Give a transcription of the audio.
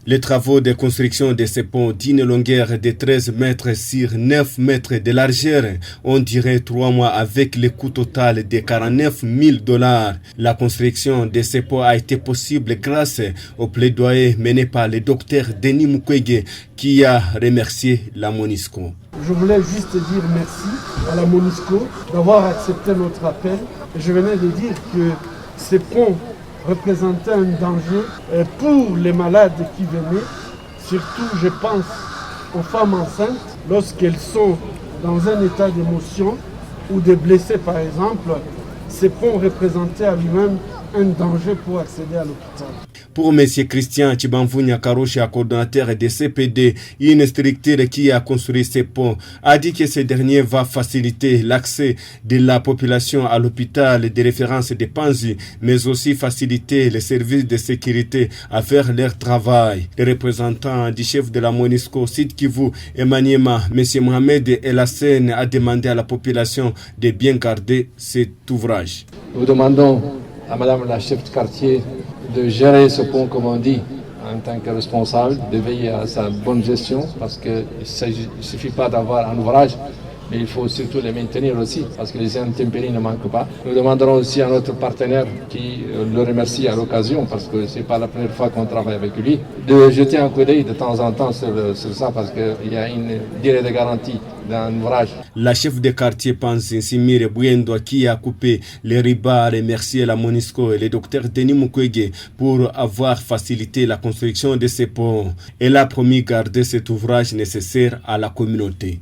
Les travaux de construction de ce pont d'une longueur de 13 mètres sur 9 mètres de largeur ont duré 3 mois avec le coût total de $49 000. La construction de ce pont a été possible grâce au plaidoyer mené par le docteur Denis Mukwege qui a remercié la MONUSCO. Je voulais juste dire merci à la MONUSCO d'avoir accepté notre appel. Je venais de dire que ce pont représentait un danger pour les malades qui venaient. Surtout, je pense aux femmes enceintes lorsqu'elles sont dans un état d'émotion ou de blessés par exemple. Ce pont représentait à lui-même un danger pour accéder à l'hôpital. Pour M. Christian Tchibamvunya Karocha, coordonnateur de CPD, une structure qui a construit ce pont, a dit que ce dernier va faciliter l'accès de la population à l'hôpital de référence de Panzi, mais aussi faciliter les services de sécurité à faire leur travail. Le représentant du chef de la MONUSCO, Sud Kivu et Maniema, M. Mohamed El Hassen, a demandé à la population de bien garder cet ouvrage. Nous demandons à Madame la chef de quartier de gérer ce pont, comme on dit, en tant que responsable, de veiller à sa bonne gestion, parce qu'il ne suffit pas d'avoir un ouvrage, mais il faut surtout les maintenir aussi, parce que les intempéries ne manquent pas. Nous demanderons aussi à notre partenaire, qui le remercie à l'occasion, parce que ce n'est pas la première fois qu'on travaille avec lui, de jeter un coup d'œil de temps en temps sur ça, parce qu'il y a une durée de garantie d'un ouvrage. La chef de quartier Panzi, Simire Bouendo, qui a coupé les ribas, a remercié la MONUSCO et le docteur Denis Mukwege pour avoir facilité la construction de ces ponts. Elle a promis garder cet ouvrage nécessaire à la communauté.